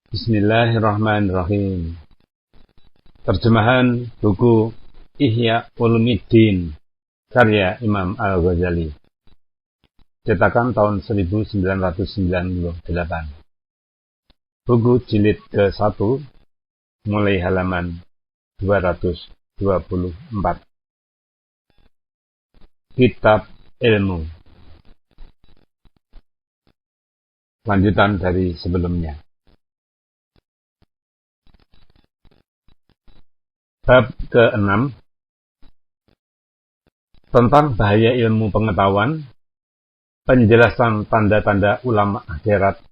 Bismillahirrahmanirrahim. Terjemahan buku Ihya Ulumuddin karya Imam Al-Ghazali. Cetakan tahun 1998. Buku jilid ke-1 mulai halaman 224. Kitab Ilmu. Lanjutan dari sebelumnya. Bab ke-6 tentang bahaya ilmu pengetahuan, penjelasan tanda-tanda ulama akhirat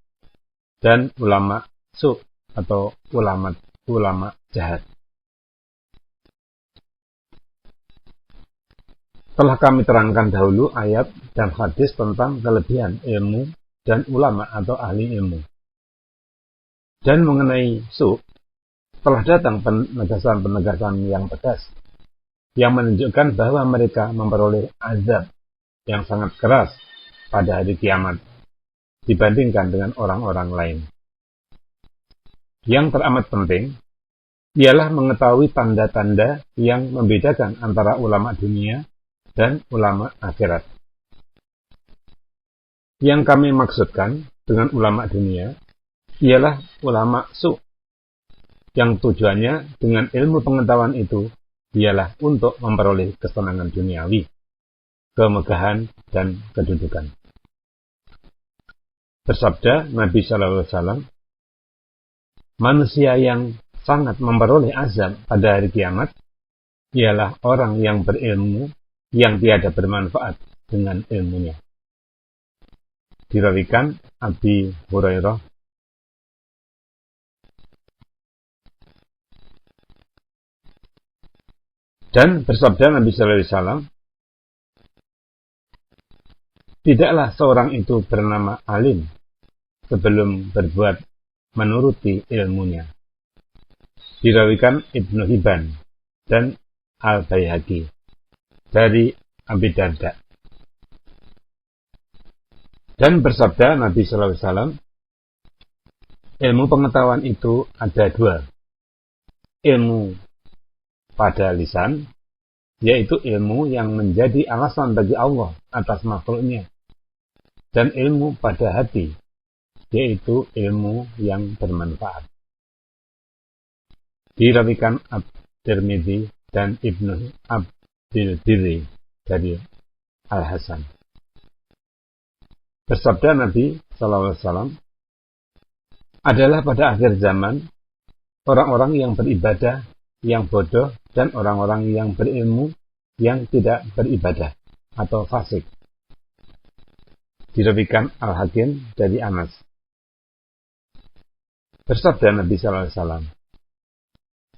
dan ulama su atau ulama jahat. Telah kami terangkan dahulu ayat dan hadis tentang kelebihan ilmu dan ulama atau ahli ilmu. Dan mengenai su, telah datang penegasan-penegasan yang tegas yang menunjukkan bahwa mereka memperoleh azab yang sangat keras pada hari kiamat dibandingkan dengan orang-orang lain. Yang teramat penting ialah mengetahui tanda-tanda yang membedakan antara ulama dunia dan ulama akhirat. Yang kami maksudkan dengan ulama dunia ialah ulama su, yang tujuannya dengan ilmu pengetahuan itu ialah untuk memperoleh kesenangan duniawi, kemegahan, dan kedudukan. Bersabda Nabi SAW, manusia yang sangat memperoleh azab pada hari kiamat ialah orang yang berilmu yang tiada bermanfaat dengan ilmunya. Dirawikan Abi Hurairah. Dan bersabda Nabi SAW, tidaklah seorang itu bernama alim sebelum berbuat menuruti ilmunya. Dirawikan Ibnu Hibban dan Al-Baihaqi dari Abi Darda. Dan bersabda Nabi SAW, ilmu pengetahuan itu ada dua. Ilmu pada lisan, yaitu ilmu yang menjadi alasan bagi Allah atas makhluknya, dan ilmu pada hati, yaitu ilmu yang bermanfaat. Dirawikan At-Tirmidzi dan Ibnu Abdil Birri dari Al-Hasan. Bersabda Nabi SAW, adalah pada akhir zaman orang-orang yang beribadah yang bodoh dan orang-orang yang berilmu yang tidak beribadah atau fasik. Dirawikan Al-Hakim dari Anas. Bersabda Nabi SAW,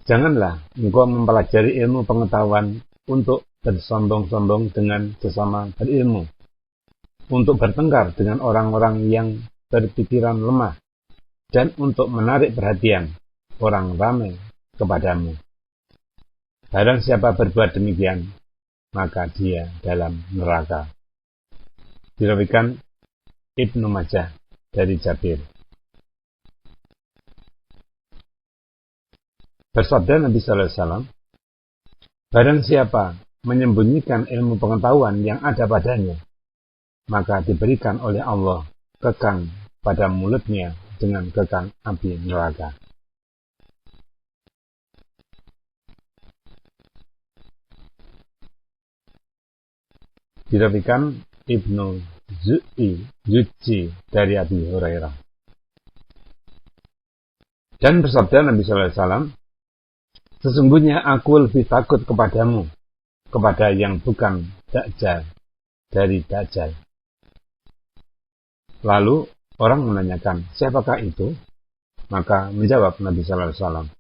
janganlah engkau mempelajari ilmu pengetahuan untuk bersombong-sombong dengan sesama berilmu, untuk bertengkar dengan orang-orang yang berpikiran lemah, dan untuk menarik perhatian orang ramai kepadamu. Barang siapa berbuat demikian, maka dia dalam neraka. Dirawikan Ibnu Majah dari Jabir. Bersabda Nabi SAW, barang siapa menyembunyikan ilmu pengetahuan yang ada padanya, maka diberikan oleh Allah kekang pada mulutnya dengan kekang api neraka. Dirawikan Ibnu Zuci dari Abi Hurairah. Dan bersabda Nabi SAW, sesungguhnya aku lebih takut kepadamu, kepada yang bukan Dajjal, dari Dajjal. Lalu orang menanyakan, siapakah itu? Maka menjawab Nabi SAW,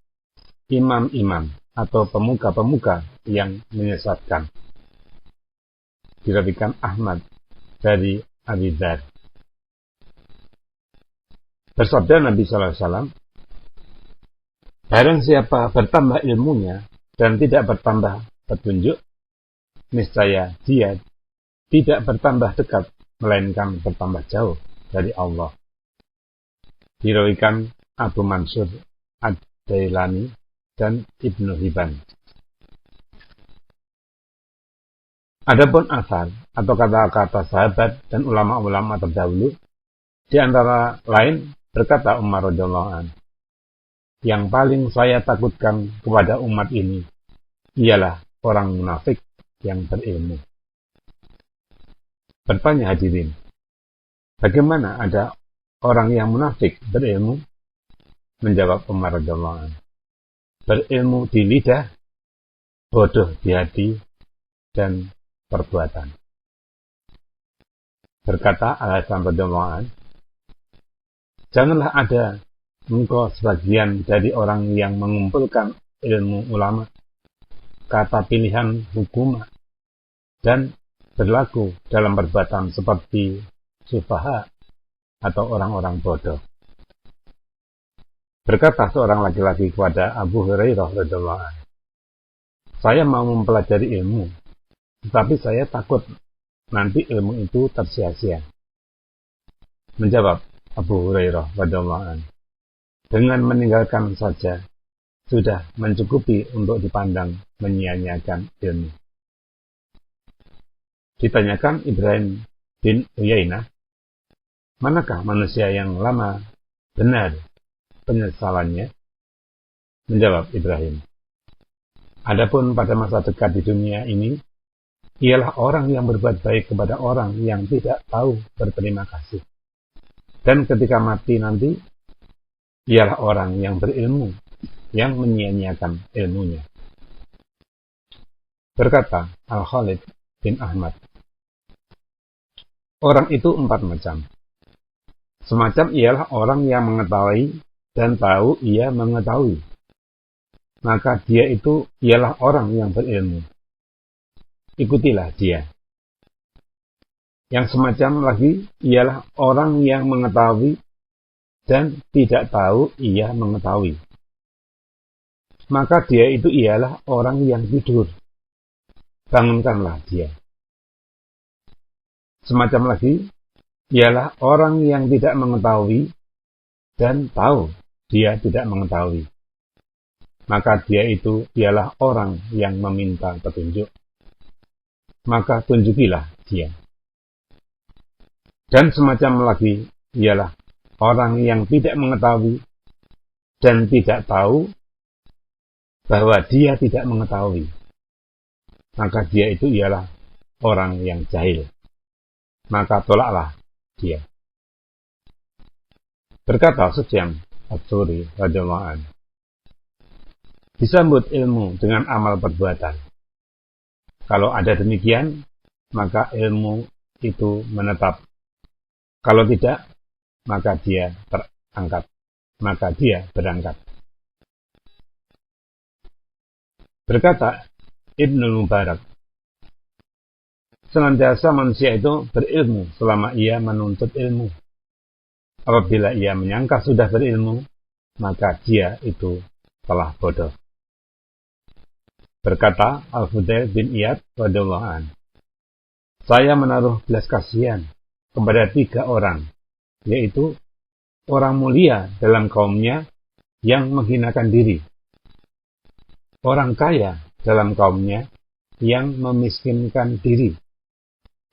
imam-imam atau pemuka-pemuka yang menyesatkan. Dirawikan Ahmad dari Abi Dzar. Bersabda Nabi SAW, barang siapa bertambah ilmunya dan tidak bertambah petunjuk, niscaya dia tidak bertambah dekat, melainkan bertambah jauh dari Allah. Dirawikan Abu Mansur Ad-Dailani, dan Ibnu Hibban. Adapun asar atau kata-kata sahabat dan ulama-ulama terdahulu, di antara lain berkata Umar radhiyallahu anhu, yang paling saya takutkan kepada umat ini ialah orang munafik yang berilmu. Bertanya hadirin, bagaimana ada orang yang munafik berilmu? Menjawab Umar radhiyallahu anhu, berilmu di lidah, bodoh di hati, dan perbuatan. Berkata Al-Hasan radhiyallahu anhu, janganlah ada engkau sebagian dari orang yang mengumpulkan ilmu ulama, kata pilihan hukum, dan berlaku dalam perbuatan seperti sufaha atau orang-orang bodoh. Berkata seorang laki-laki kepada Abu Hurairah radhiyallahu anhu, saya mau mempelajari ilmu, tetapi saya takut nanti ilmu itu tersia-sia. Menjawab Abu Hurairah radhiyallahu anhu, dengan meninggalkan saja sudah mencukupi untuk dipandang menyia-nyiakan ilmu. Ditanyakan Ibrahim bin Uyainah, manakah manusia yang lama benar penyesalannya? Menjawab Ibrahim, adapun pada masa dekat di dunia ini, ialah orang yang berbuat baik kepada orang yang tidak tahu berterima kasih. Dan ketika mati nanti, ialah orang yang berilmu, yang menyia-nyiakan ilmunya. Berkata Al-Khalid bin Ahmad, orang itu 4 macam. Semacam ialah orang yang mengetahui dan tahu ia mengetahui. Maka dia itu ialah orang yang berilmu. Ikutilah dia. Yang semacam lagi ialah orang yang mengetahui dan tidak tahu ia mengetahui. Maka dia itu ialah orang yang tidur. Bangunkanlah dia. Semacam lagi ialah orang yang tidak mengetahui dan tahu dia tidak mengetahui. Maka dia itu ialah orang yang meminta petunjuk. Maka tunjukilah dia. Dan semacam lagi ialah orang yang tidak mengetahui dan tidak tahu bahwa dia tidak mengetahui. Maka dia itu ialah orang yang jahil. Maka tolaklah dia. Berkata Sufyan Ats-Tsauri radhiyallahu anhu, disambut ilmu dengan amal perbuatan. Kalau ada demikian, maka ilmu itu menetap. Kalau tidak, maka dia terangkat. Maka dia berangkat. Berkata Ibnu Mubarak, senantiasa manusia itu berilmu selama ia menuntut ilmu. Apabila ia menyangka sudah berilmu, maka dia itu telah bodoh. Berkata Al-Fudail bin Iyad radhiyallahu anhu, saya menaruh belas kasihan kepada 3 orang, yaitu orang mulia dalam kaumnya yang menghinakan diri, orang kaya dalam kaumnya yang memiskinkan diri,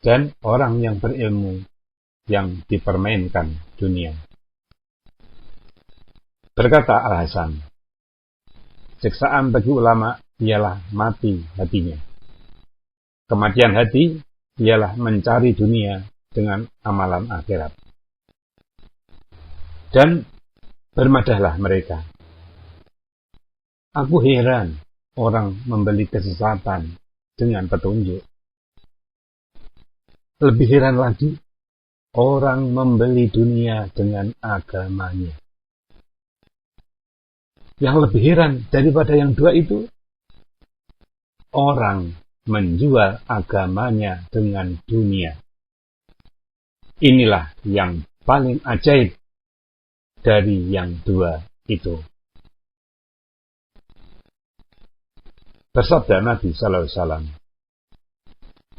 dan orang yang berilmu yang dipermainkan dunia. Berkata Al-Hasan, siksaan bagi ulama ialah mati hatinya. Kematian hati ialah mencari dunia dengan amalan akhirat. Dan bermadahlah mereka. Aku heran orang membeli kesesatan dengan petunjuk. Lebih heran lagi, orang membeli dunia dengan agamanya. Yang lebih heran daripada yang 2 itu, orang menjual agamanya dengan dunia. Inilah yang paling ajaib dari yang 2 itu. Bersabda Nabi sallallahu alaihi wasallam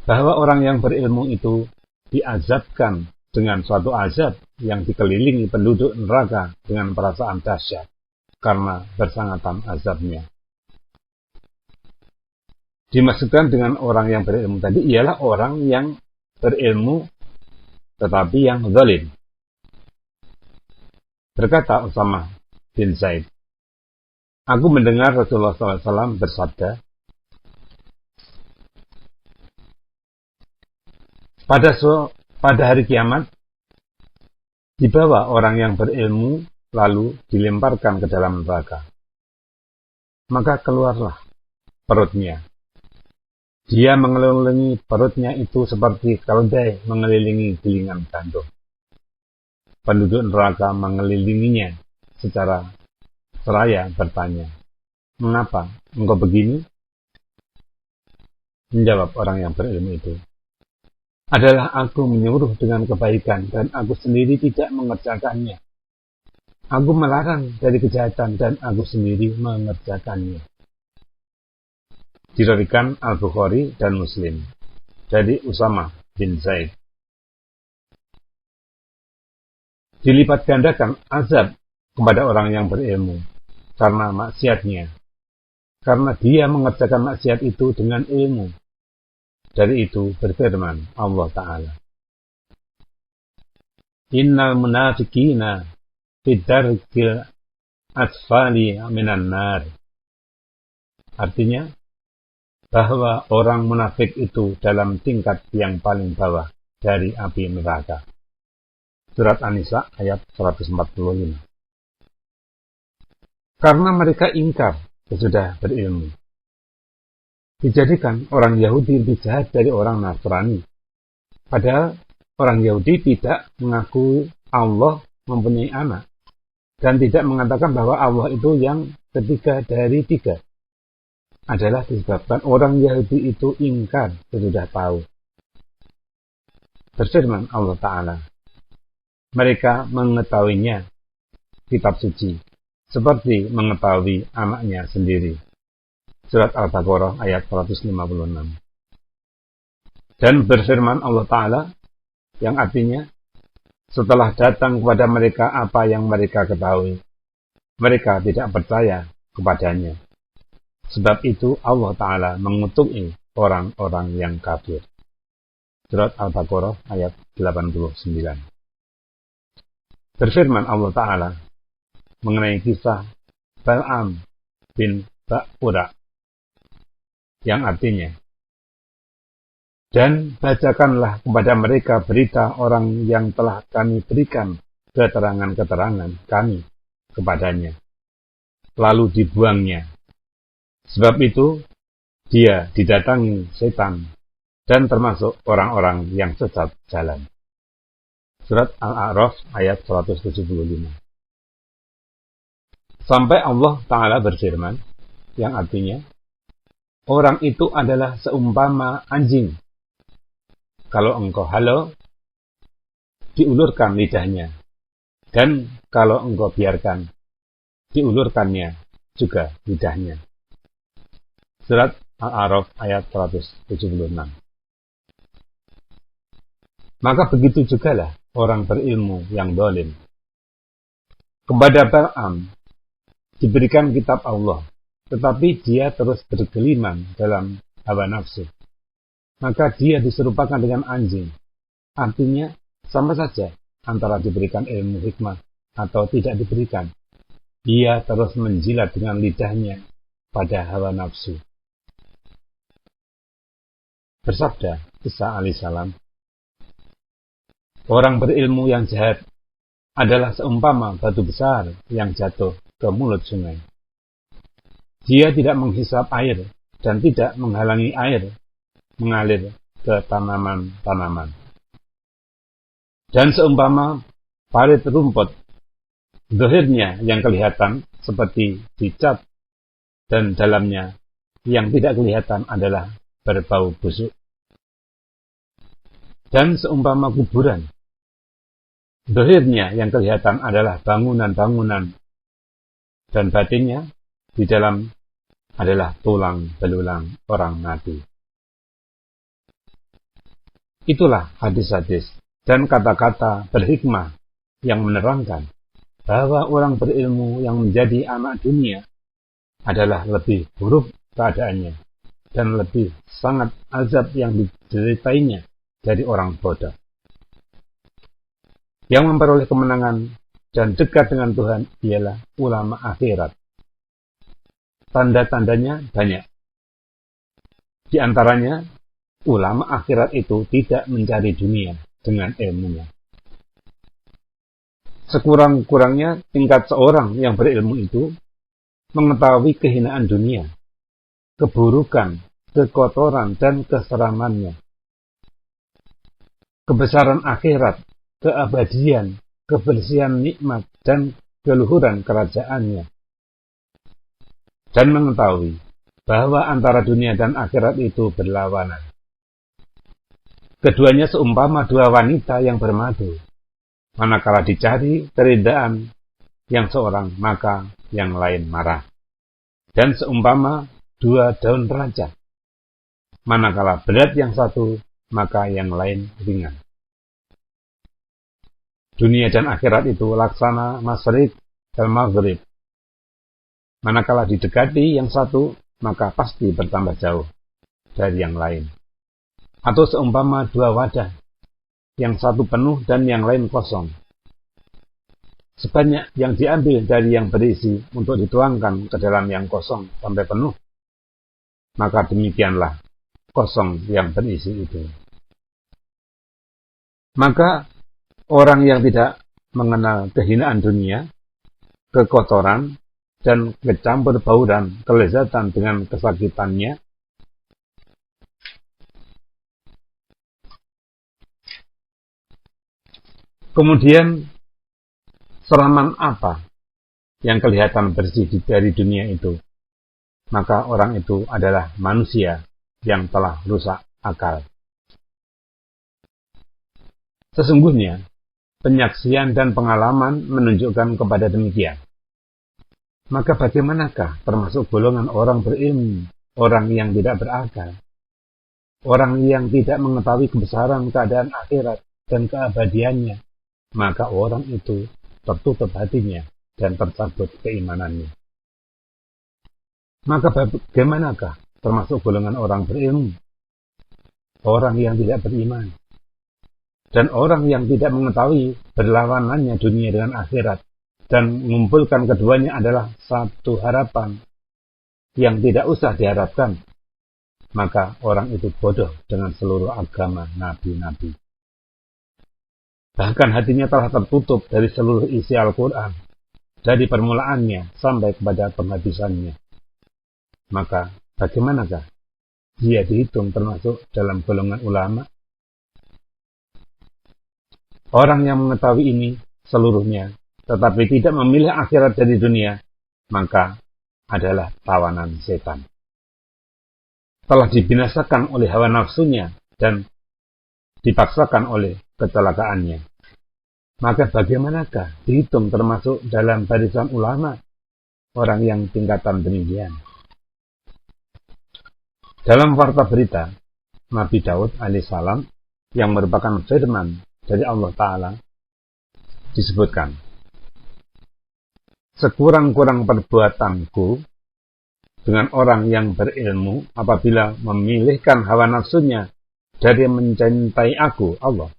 bahwa orang yang berilmu itu diazabkan dengan suatu azab yang dikelilingi penduduk neraka dengan perasaan dahsyat karena bersangatan azabnya. Dimaksudkan dengan orang yang berilmu tadi ialah orang yang berilmu tetapi yang zalim. Berkata Usamah bin Zaid, aku mendengar Rasulullah SAW bersabda, pada hari kiamat, dibawa orang yang berilmu lalu dilemparkan ke dalam neraka. Maka keluarlah perutnya. Dia mengelilingi perutnya itu seperti keledai mengelilingi gilingan gandum. Penduduk neraka mengelilinginya secara seraya bertanya, mengapa engkau begini? Menjawab orang yang berilmu itu, adalah aku menyuruh dengan kebaikan dan aku sendiri tidak mengerjakannya. Aku melarang dari kejahatan dan aku sendiri mengerjakannya. Diriwayatkan Al-Bukhari dan Muslim dari Usamah bin Zaid. Dilipat gandakan azab kepada orang yang berilmu karena maksiatnya, karena dia mengerjakan maksiat itu dengan ilmu. Dari itu berfirman Allah Ta'ala, Innal munafiqina fi darkil asfali minan nar. Artinya, bahwa orang munafik itu dalam tingkat yang paling bawah dari api neraka. Surat An-Nisa ayat 145. Karena mereka ingkar sesudah berilmu. Dijadikan orang Yahudi lebih jahat dari orang Nasrani. Padahal orang Yahudi tidak mengakui Allah mempunyai anak. Dan tidak mengatakan bahwa Allah itu yang ketiga dari tiga. Adalah disebabkan orang Yahudi itu ingkar sesudah tahu. Berfirman Allah Ta'ala, mereka mengetahuinya, kitab suci, seperti mengetahui anaknya sendiri. Surat Al-Baqarah ayat 156. Dan berfirman Allah Ta'ala, yang artinya, setelah datang kepada mereka apa yang mereka ketahui, mereka tidak percaya kepadanya. Sebab itu Allah Ta'ala mengutuki orang-orang yang kafir. Surat Al-Baqarah ayat 89. Berfirman Allah Ta'ala mengenai kisah Bal'am bin Ba'ura, yang artinya, dan bacakanlah kepada mereka berita orang yang telah kami berikan keterangan-keterangan kami kepadanya, lalu dibuangnya. Sebab itu, dia didatangi setan dan termasuk orang-orang yang sesat jalan. Surat Al-A'raf ayat 175. Sampai Allah Ta'ala berfirman, yang artinya, orang itu adalah seumpama anjing. Kalau engkau halau, diulurkan lidahnya. Dan kalau engkau biarkan, diulurkannya juga lidahnya. Surat Al-A'raf ayat 176. Maka begitu jugalah orang berilmu yang zalim. Kepada Bal'am diberikan kitab Allah, tetapi dia terus bergelimang dalam hawa nafsu. Maka dia diserupakan dengan anjing. Artinya sama saja antara diberikan ilmu hikmah atau tidak diberikan. Ia terus menjilat dengan lidahnya pada hawa nafsu. Bersabda Isa alaihissalam, orang berilmu yang jahat adalah seumpama batu besar yang jatuh ke mulut sungai. Dia tidak menghisap air dan tidak menghalangi air mengalir ke tanaman-tanaman. Dan seumpama parit rumput, zahirnya yang kelihatan seperti dicat dan dalamnya yang tidak kelihatan adalah berbau busuk. Dan seumpama kuburan, zahirnya yang kelihatan adalah bangunan-bangunan, dan batinnya di dalam adalah tulang belulang orang mati. Itulah hadis-hadis dan kata-kata berhikmah yang menerangkan bahwa orang berilmu yang menjadi anak dunia adalah lebih buruk keadaannya dan lebih sangat azab yang dideritainya dari orang bodoh. Yang memperoleh kemenangan dan dekat dengan Tuhan ialah ulama akhirat. Tanda-tandanya banyak. Di antaranya, ulama akhirat itu tidak mencari dunia dengan ilmunya. Sekurang-kurangnya tingkat seorang yang berilmu itu mengetahui kehinaan dunia, keburukan, kekotoran, dan keseramannya. Kebesaran akhirat, keabadian, kebersihan nikmat, dan keluhuran kerajaannya. Dan mengetahui bahwa antara dunia dan akhirat itu berlawanan. Keduanya seumpama dua wanita yang bermadu. Manakala dicari keridaan yang seorang, maka yang lain marah. Dan seumpama dua daun raja. Manakala berat yang satu, maka yang lain ringan. Dunia dan akhirat itu laksana masyriq dan maghrib. Manakala didekati yang satu, maka pasti bertambah jauh dari yang lain. Atau seumpama dua wadah, yang satu penuh dan yang lain kosong. Sebanyak yang diambil dari yang berisi untuk dituangkan ke dalam yang kosong sampai penuh, maka demikianlah kosong yang berisi itu. Maka orang yang tidak mengenal kehinaan dunia, kekotoran, dan kecampur bauran kelezatan dengan kesakitannya, kemudian seraman apa yang kelihatan bersih dari dunia itu, maka orang itu adalah manusia yang telah rusak akal. Sesungguhnya, penyaksian dan pengalaman menunjukkan kepada demikian. Maka bagaimanakah termasuk golongan orang berilmu, orang yang tidak berakal, orang yang tidak mengetahui kebesaran keadaan akhirat dan keabadiannya, maka orang itu tertutup hatinya dan tercabut keimanannya. Maka bagaimanakah termasuk golongan orang berilmu, orang yang tidak beriman, dan orang yang tidak mengetahui berlawanannya dunia dengan akhirat, dan mengumpulkan keduanya adalah satu harapan yang tidak usah diharapkan, maka orang itu bodoh dengan seluruh agama nabi-nabi. Bahkan hatinya telah tertutup dari seluruh isi Al-Quran, dari permulaannya sampai kepada penghabisannya. Maka bagaimanakah dia dihitung termasuk dalam golongan ulama? Orang yang mengetahui ini seluruhnya, tetapi tidak memilih akhirat dari dunia, maka adalah tawanan setan. Telah dibinasakan oleh hawa nafsunya dan dipaksakan oleh kecelakaannya. Maka bagaimanakah dihitung termasuk dalam barisan ulama orang yang tingkatan demikian? Dalam warta berita Nabi Daud alaihissalam yang merupakan firman dari Allah Ta'ala disebutkan, sekurang-kurang perbuatanku dengan orang yang berilmu apabila memilihkan hawa nafsunya dari mencintai aku, Allah,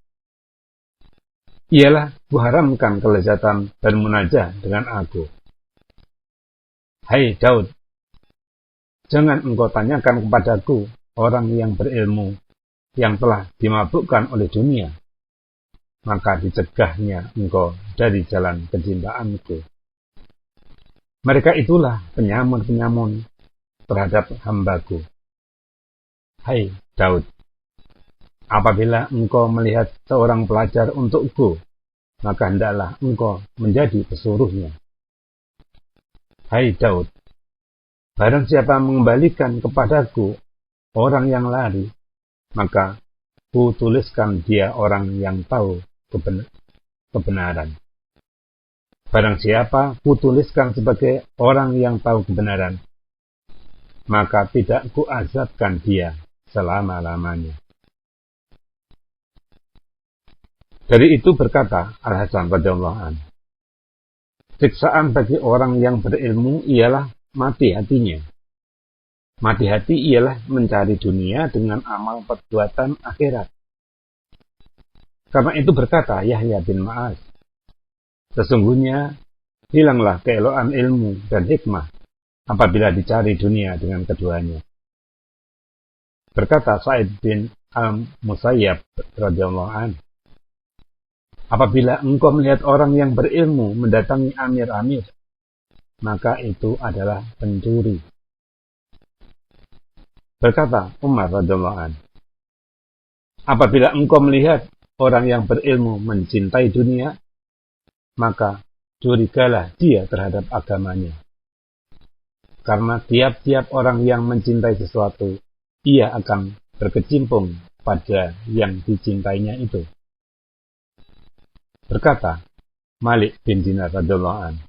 ialah kuharamkan kelezatan bermunajah dengan aku. Hai Daud, jangan engkau tanyakan kepadaku orang yang berilmu yang telah dimabukkan oleh dunia, maka dicegahnya engkau dari jalan kecintaanku. Mereka itulah penyamun-penyamun terhadap hambaku. Hai Daud, apabila engkau melihat seorang pelajar untukku, maka hendaklah engkau menjadi pesuruhnya. Hai Daud, barang siapa mengembalikan kepadaku orang yang lari, maka ku tuliskan dia orang yang tahu kebenaran. Barang siapa ku tuliskan sebagai orang yang tahu kebenaran, maka tidak ku azabkan dia selama-lamanya. Dari itu berkata Al-Hasan radhiyallahu anhu, siksaan bagi orang yang berilmu ialah mati hatinya. Mati hati ialah mencari dunia dengan amal perbuatan akhirat. Karena itu berkata Yahya bin Ma'az, sesungguhnya hilanglah keeloan ilmu dan hikmah apabila dicari dunia dengan keduanya. Berkata Sa'id bin Al-Musayyab radhiyallahu anhu, apabila engkau melihat orang yang berilmu mendatangi amir-amir, maka itu adalah pencuri. Berkata Umar radhiyallahu anhu, apabila engkau melihat orang yang berilmu mencintai dunia, maka curigalah dia terhadap agamanya. Karena tiap-tiap orang yang mencintai sesuatu, ia akan berkecimpung pada yang dicintainya itu. Berkata Malik bin Dinar radhiyallahu anhu,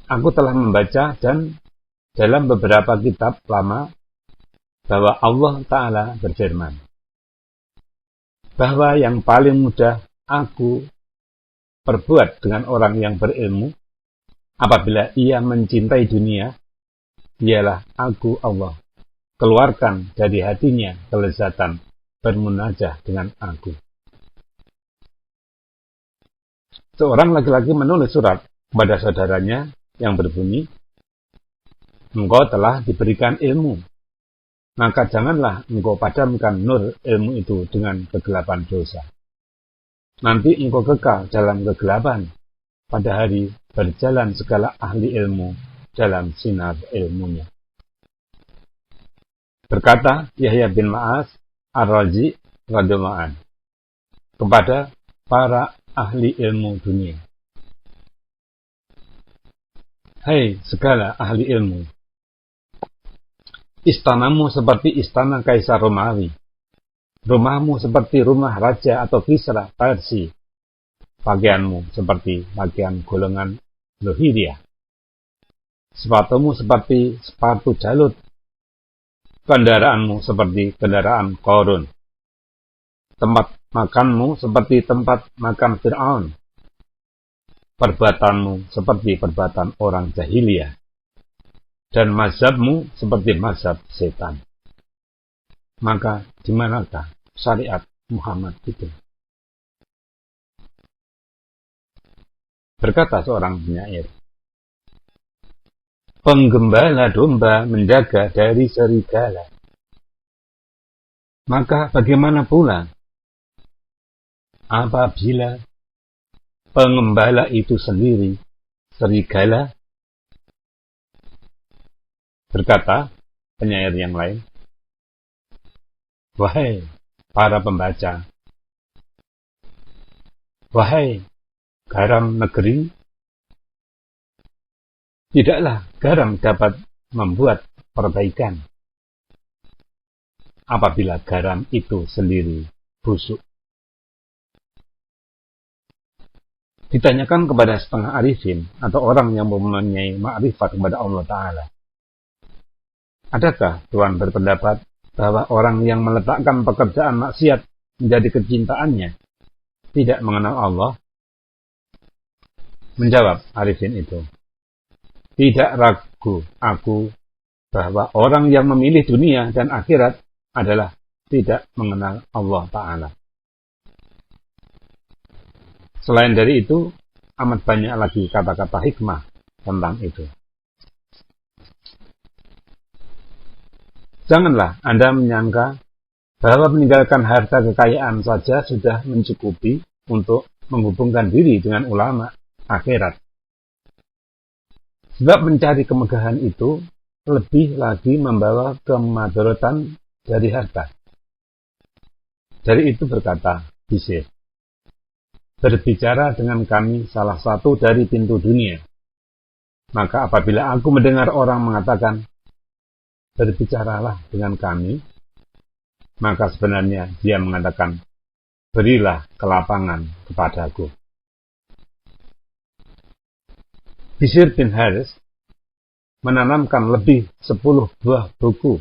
aku telah membaca dan dalam beberapa kitab lama bahwa Allah Ta'ala berfirman, bahwa yang paling mudah aku perbuat dengan orang yang berilmu apabila ia mencintai dunia, ialah aku Allah keluarkan dari hatinya kelezatan bermunajah dengan aku. Seorang laki-laki menulis surat kepada saudaranya yang berbunyi, engkau telah diberikan ilmu, maka janganlah engkau padamkan nur ilmu itu dengan kegelapan dosa. Nanti engkau kekal dalam kegelapan pada hari berjalan segala ahli ilmu dalam sinar ilmunya. Berkata Yahya bin Ma'az Ar-Razi radhiyallahu anhu kepada para ahli ilmu dunia, hai segala ahli ilmu, istanamu seperti istana Kaisar Romawi, rumahmu seperti rumah raja atau Kisra Persia, pakaianmu seperti pakaian golongan Lohiriah, sepatumu seperti sepatu Jalut, kendaraanmu seperti kendaraan Korun, tempat makanmu seperti tempat makan Fir'aun, perbuatanmu seperti perbuatan orang jahiliyah, dan mazhabmu seperti mazhab setan. Maka di manakah syariat Muhammad itu? Berkata seorang penyair, penggembala domba menjaga dari serigala. Maka bagaimana pula apabila pengembala itu sendiri serigala? Berkata penyair yang lain, wahai para pembaca, wahai garam negeri, tidaklah garam dapat membuat perbaikan apabila garam itu sendiri busuk. Ditanyakan kepada setengah arifin atau orang yang mempunyai ma'rifat kepada Allah Ta'ala, adakah Tuhan berpendapat bahwa orang yang meletakkan pekerjaan maksiat menjadi kecintaannya tidak mengenal Allah? Menjawab arifin itu, tidak ragu aku bahwa orang yang memilih dunia dan akhirat adalah tidak mengenal Allah Ta'ala. Selain dari itu, amat banyak lagi kata-kata hikmah tentang itu. Janganlah Anda menyangka bahwa meninggalkan harta kekayaan saja sudah mencukupi untuk menghubungkan diri dengan ulama akhirat. Sebab mencari kemegahan itu lebih lagi membawa kemadaratan dari harta. Dari itu berkata Bishr, berbicara dengan kami salah satu dari pintu dunia. Maka apabila aku mendengar orang mengatakan, berbicaralah dengan kami, maka sebenarnya dia mengatakan, berilah kelapangan kepadaku. Bishr bin Haris menanamkan lebih 10 buah buku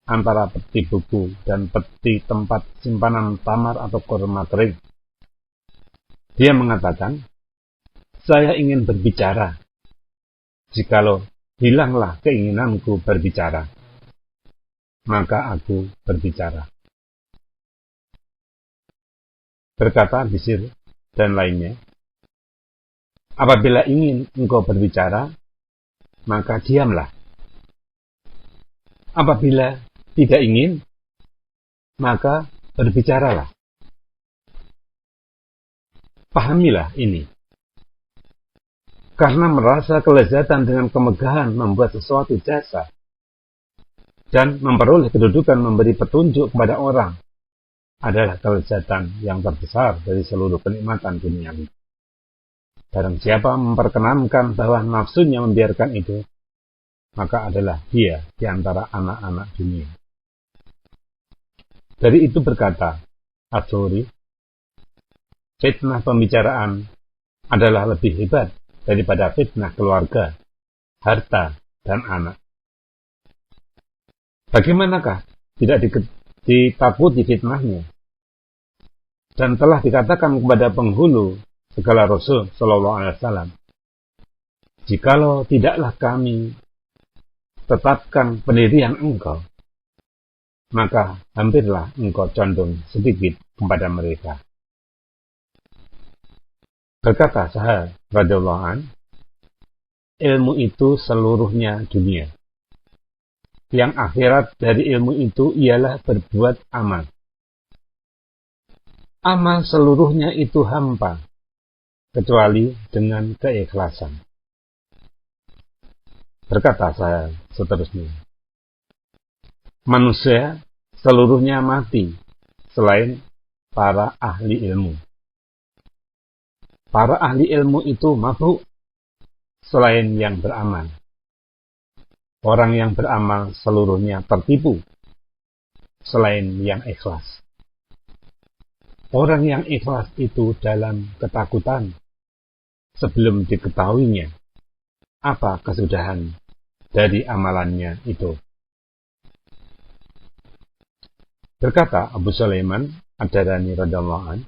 antara peti buku dan peti tempat simpanan tamar atau kurma kering Dia mengatakan, saya ingin berbicara. Jikalau hilanglah keinginanku berbicara, maka aku berbicara. Berkata Bishr dan lainnya, apabila ingin engkau berbicara, maka diamlah. Apabila tidak ingin, maka berbicaralah. Pahamilah ini. Karena merasa kelezatan dengan kemegahan membuat sesuatu jasa dan memperoleh kedudukan memberi petunjuk kepada orang adalah kelezatan yang terbesar dari seluruh kenikmatan duniawi. Barang siapa memperkenankan bahwa nafsunya membiarkan itu, maka adalah dia di antara anak-anak dunia. Dari itu berkata Atsuri, fitnah pembicaraan adalah lebih hebat daripada fitnah keluarga, harta, dan anak. Bagaimanakah tidak ditakuti fitnahnya? Dan telah dikatakan kepada penghulu segala Rasul Sallallahu Alaihi Wasallam, jikalau tidaklah kami tetapkan pendirian engkau, maka hampirlah engkau condong sedikit kepada mereka. Berkata Sahal radhiyallahu anhu, ilmu itu seluruhnya dunia. Yang akhirat dari ilmu itu ialah berbuat amal. Amal seluruhnya itu hampa, kecuali dengan keikhlasan. Berkata saya seterusnya, manusia seluruhnya mati selain para ahli ilmu. Para ahli ilmu itu mabuk selain yang beramal. Orang yang beramal seluruhnya tertipu selain yang ikhlas. Orang yang ikhlas itu dalam ketakutan sebelum diketahuinya apa kesudahan dari amalannya itu. Berkata Abu Sulaiman Ad-Darani radhiyallahu anhu,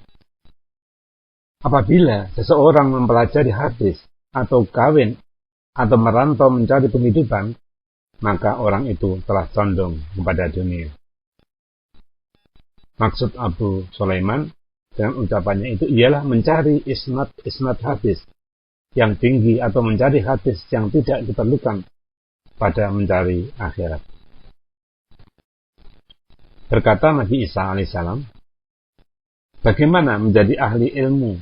apabila seseorang mempelajari hadis atau kawin atau merantau mencari penghidupan, maka orang itu telah condong kepada dunia. Maksud Abu Sulaiman dengan ucapannya itu ialah mencari isnad hadis yang tinggi atau mencari hadis yang tidak diperlukan pada mencari akhirat. Berkata Nabi Isa alaihissalam, bagaimana menjadi ahli ilmu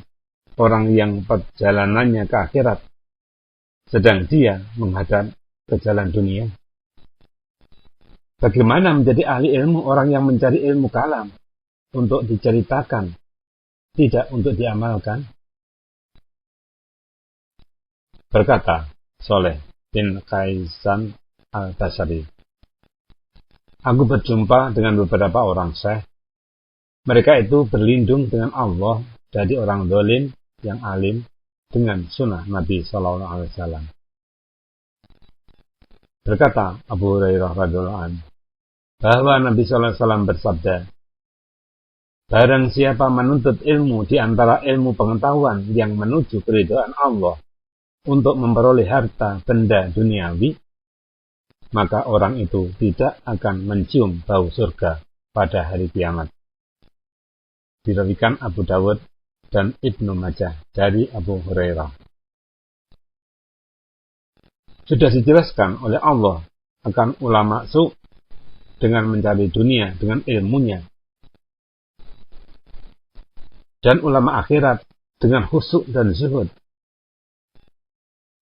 orang yang perjalanannya ke akhirat, sedang dia menghadap ke jalan dunia? Bagaimana menjadi ahli ilmu orang yang mencari ilmu kalam untuk diceritakan, tidak untuk diamalkan? Berkata Soleh bin Kaisan al-Basri, aku berjumpa dengan beberapa orang syekh. Mereka itu berlindung dengan Allah dari orang zalim yang alim dengan sunnah Nabi Sallallahu Alaihi Wasallam. Berkata Abu Hurairah radhiyallahu anhu bahwa Nabi Sallallahu Alaihi Wasallam bersabda, barang siapa menuntut ilmu di antara ilmu pengetahuan yang menuju keridhaan Allah untuk memperoleh harta benda duniawi, maka orang itu tidak akan mencium bau surga pada hari kiamat. Diriwayatkan Abu Dawud dan Ibnu Majah dari Abu Hurairah. Sudah dijelaskan oleh Allah akan ulama su dengan mencari dunia dengan ilmunya, dan ulama akhirat dengan khusyuk dan zuhud.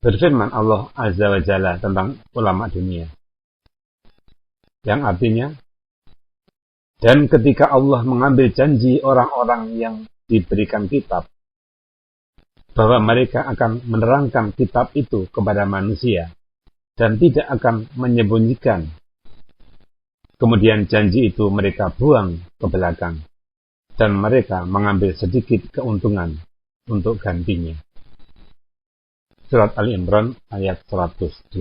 Berfirman Allah Azza wa Jalla tentang ulama dunia, yang artinya, dan ketika Allah mengambil janji orang-orang yang diberikan kitab, bahwa mereka akan menerangkan kitab itu kepada manusia, dan tidak akan menyembunyikan. Kemudian janji itu mereka buang ke belakang, dan mereka mengambil sedikit keuntungan untuk gantinya. Surat Ali Imran ayat 187.